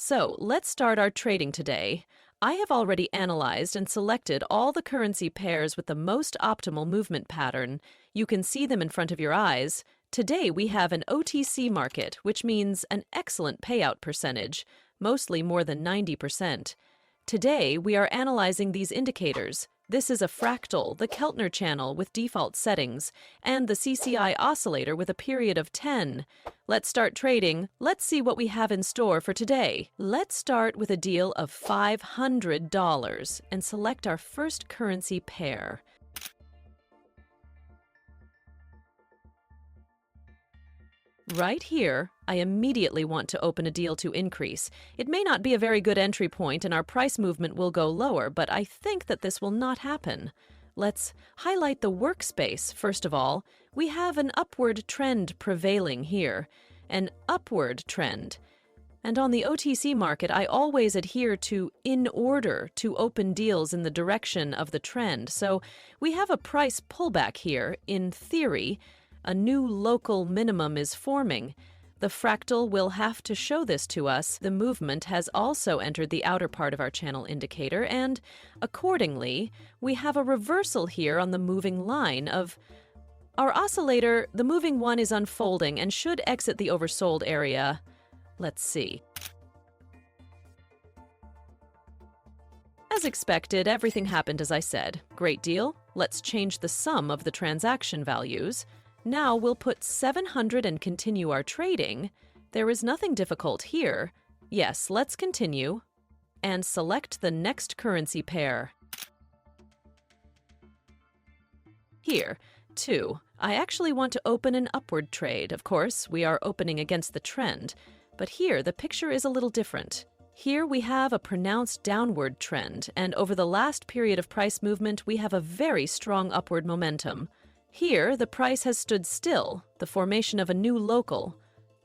So let's start our trading today. I have already analyzed and selected all the currency pairs with the most optimal movement pattern. You can see them in front of your eyes. Today we have an OTC market, which means an excellent payout percentage, mostly more than 90%. Today we are analyzing these indicators. This is a fractal, the Keltner channel with default settings, and the CCI oscillator with a period of 10. Let's start trading. Let's see what we have in store for today. Let's start with a deal of $500 and select our first currency pair. Right here, I immediately want to open a deal to increase. It may not be a very good entry point and our price movement will go lower, but I think that this will not happen. Let's highlight the workspace first of all. We have an upward trend prevailing here, an upward trend. And on the OTC market, I always adhere to in order to open deals in the direction of the trend. So we have a price pullback here. In theory, a new local minimum is forming. The fractal will have to show this to us. The movement has also entered the outer part of our channel indicator, and accordingly, we have a reversal here on the moving line of our oscillator. The moving one is unfolding and should exit the oversold area. Let's see. As expected, everything happened as I said. Great deal. Let's change the sum of the transaction values. Now we'll put 700 and continue our trading. There is nothing difficult here. Yes, let's continue and select the next currency pair. Here, too, I actually want to open an upward trade. Of course, we are opening against the trend, but here the picture is a little different. Here we have a pronounced downward trend, and over the last period of price movement, we have a very strong upward momentum. Here, the price has stood still, the formation of a new local.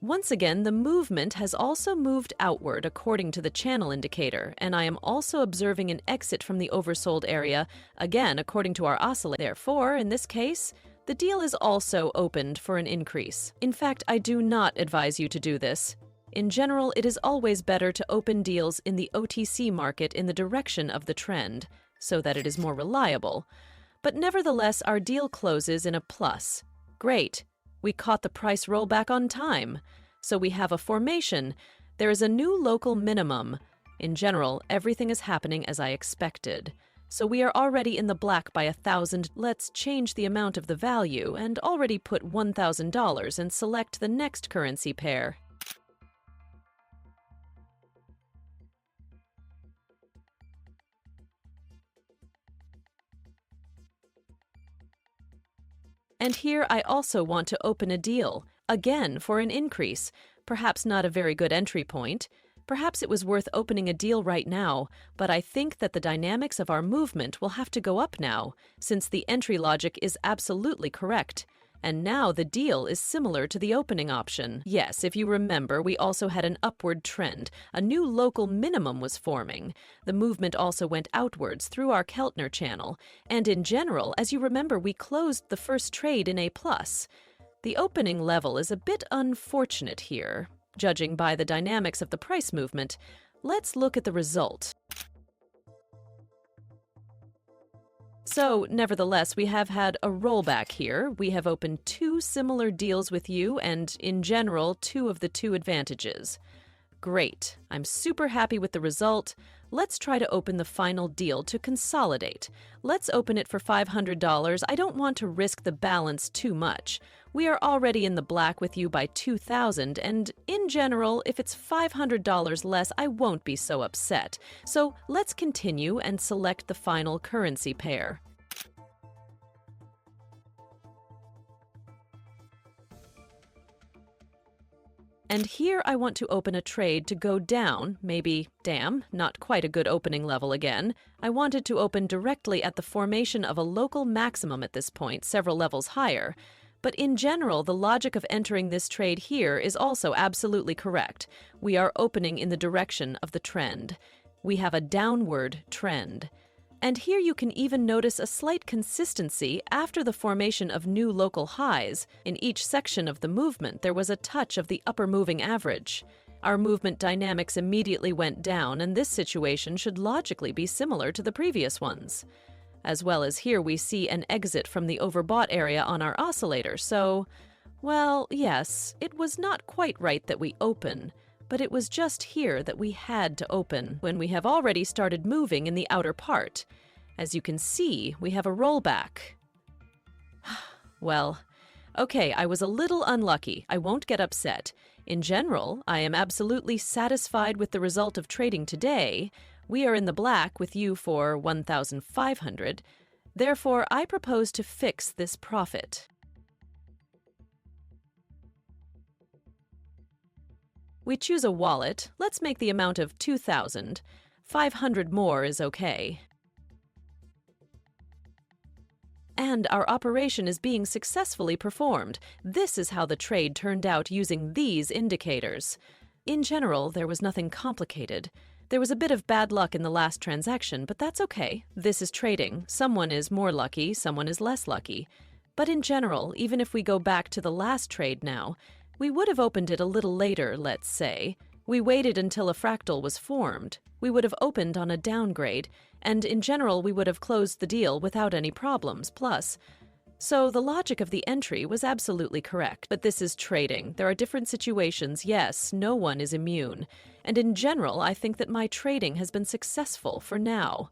Once again, the movement has also moved outward according to the channel indicator, and I am also observing an exit from the oversold area, again according to our oscillator. Therefore, in this case, the deal is also opened for an increase. In fact, I do not advise you to do this. In general, it is always better to open deals in the OTC market in the direction of the trend, so that it is more reliable. But nevertheless, our deal closes in a plus. Great. We caught the price rollback on time. So we have a formation. There is a new local minimum. In general, everything is happening as I expected. So we are already in the black by 1,000. Let's change the amount of the value and already put $1,000 and select the next currency pair. And here I also want to open a deal, again for an increase. Perhaps not a very good entry point. Perhaps it was worth opening a deal right now, but I think that the dynamics of our movement will have to go up now, since the entry logic is absolutely correct. And now the deal is similar to the opening option. Yes, if you remember, we also had an upward trend. A new local minimum was forming. The movement also went outwards through our Keltner channel. And in general, as you remember, we closed the first trade in A+. The opening level is a bit unfortunate here, judging by the dynamics of the price movement. Let's look at the result. So, nevertheless, we have had a rollback here. We have opened two similar deals with you and, in general, two of the two advantages. Great. I'm super happy with the result. Let's try to open the final deal to consolidate. Let's open it for $500. I don't want to risk the balance too much. We are already in the black with you by $2,000, and in general, if it's $500 less, I won't be so upset. So let's continue and select the final currency pair. And here I want to open a trade to go down, maybe, damn, not quite a good opening level again. I wanted to open directly at the formation of a local maximum at this point, several levels higher. But in general, the logic of entering this trade here is also absolutely correct. We are opening in the direction of the trend. We have a downward trend. And here you can even notice a slight consistency after the formation of new local highs. In each section of the movement, there was a touch of the upper moving average. Our movement dynamics immediately went down, and this situation should logically be similar to the previous ones. As well as here we see an exit from the overbought area on our oscillator, so, well, yes, it was not quite right that we open, but it was just here that we had to open when we have already started moving in the outer part. As you can see, we have a rollback. Well, okay, I was a little unlucky. I won't get upset. In general, I am absolutely satisfied with the result of trading today. We are in the black with you for 1,500. Therefore, I propose to fix this profit. We choose a wallet. Let's make the amount of 2,000. 500 more is okay. And our operation is being successfully performed. This is how the trade turned out using these indicators. In general, there was nothing complicated. There was a bit of bad luck in the last transaction, but that's okay. This is trading. Someone is more lucky, someone is less lucky. But in general, even if we go back to the last trade now, we would have opened it a little later, let's say. We waited until a fractal was formed. We would have opened on a downgrade, and in general we would have closed the deal without any problems, plus. So the logic of the entry was absolutely correct. But this is trading. There are different situations. Yes, no one is immune. And in general, I think that my trading has been successful for now.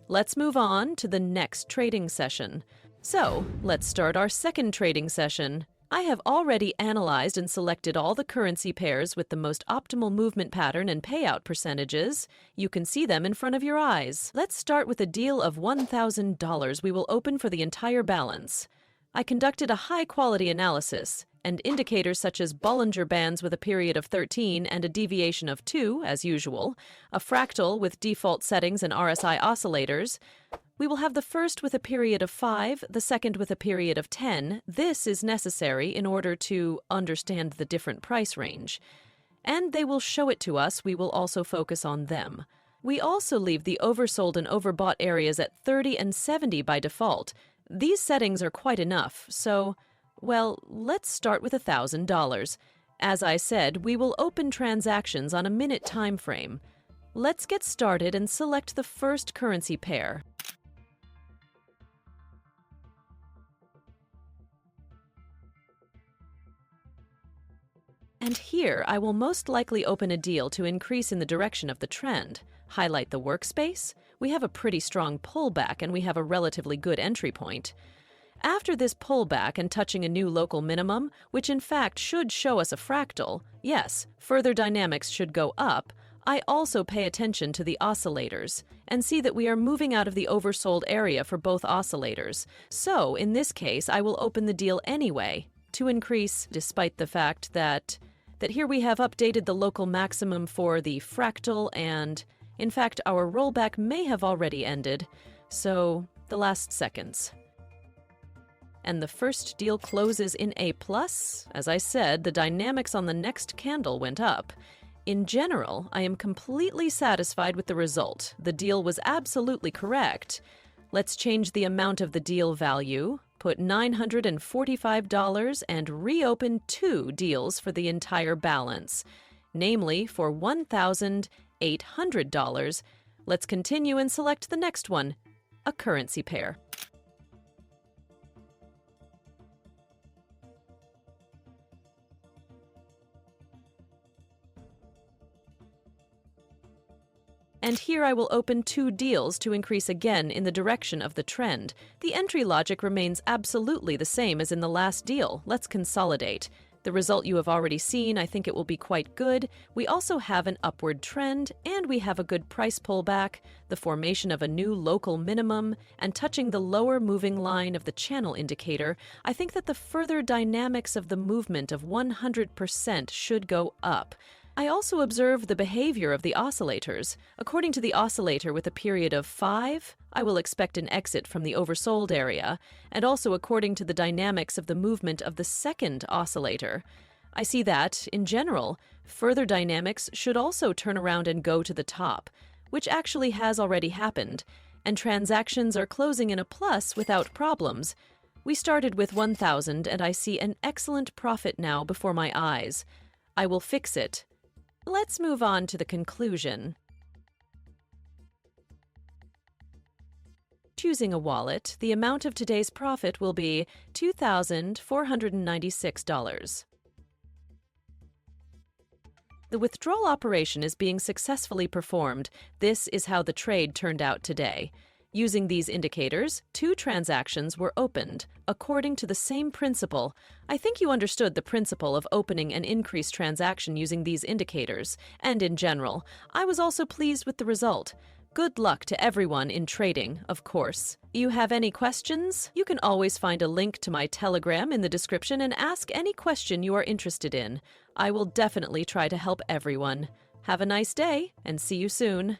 Let's move on to the next trading session. So, let's start our second trading session. I have already analyzed and selected all the currency pairs with the most optimal movement pattern and payout percentages. You can see them in front of your eyes. Let's start with a deal of $1,000 we will open for the entire balance. I conducted a high-quality analysis, and indicators such as Bollinger Bands with a period of 13 and a deviation of 2, as usual, a fractal with default settings and RSI oscillators. We will have the first with a period of 5, the second with a period of 10. This is necessary in order to understand the different price range. And they will show it to us. We will also focus on them. We also leave the oversold and overbought areas at 30 and 70 by default. These settings are quite enough, so, well, let's start with $1,000. As I said, we will open transactions on a minute time frame. Let's get started and select the first currency pair. And here, I will most likely open a deal to increase in the direction of the trend. Highlight the workspace. We have a pretty strong pullback and we have a relatively good entry point. After this pullback and touching a new local minimum, which in fact should show us a fractal, yes, further dynamics should go up, I also pay attention to the oscillators and see that we are moving out of the oversold area for both oscillators. So, in this case, I will open the deal anyway to increase, despite the fact that here we have updated the local maximum for the fractal, and in fact our rollback may have already ended, so the last seconds. And the first deal closes in A+. As I said, the dynamics on the next candle went up. In general, I am completely satisfied with the result. The deal was absolutely correct. Let's change the amount of the deal value, put $945, and reopen 2 deals for the entire balance, namely for $1,800. Let's continue and select the next one, a currency pair. And here I will open 2 deals to increase again in the direction of the trend. The entry logic remains absolutely the same as in the last deal. Let's consolidate. The result you have already seen, I think it will be quite good. We also have an upward trend, and we have a good price pullback, the formation of a new local minimum, and touching the lower moving line of the channel indicator. I think that the further dynamics of the movement of 100% should go up. I also observe the behavior of the oscillators. According to the oscillator with a period of 5, I will expect an exit from the oversold area, and also according to the dynamics of the movement of the second oscillator. I see that, in general, further dynamics should also turn around and go to the top, which actually has already happened, and transactions are closing in a plus without problems. We started with 1,000, and I see an excellent profit now before my eyes. I will fix it. Let's move on to the conclusion. Choosing a wallet, the amount of today's profit will be $2,496. The withdrawal operation is being successfully performed. This is how the trade turned out today. Using these indicators, 2 transactions were opened, according to the same principle. I think you understood the principle of opening an increased transaction using these indicators, and in general, I was also pleased with the result. Good luck to everyone in trading, of course. You have any questions? You can always find a link to my Telegram in the description and ask any question you are interested in. I will definitely try to help everyone. Have a nice day, and see you soon.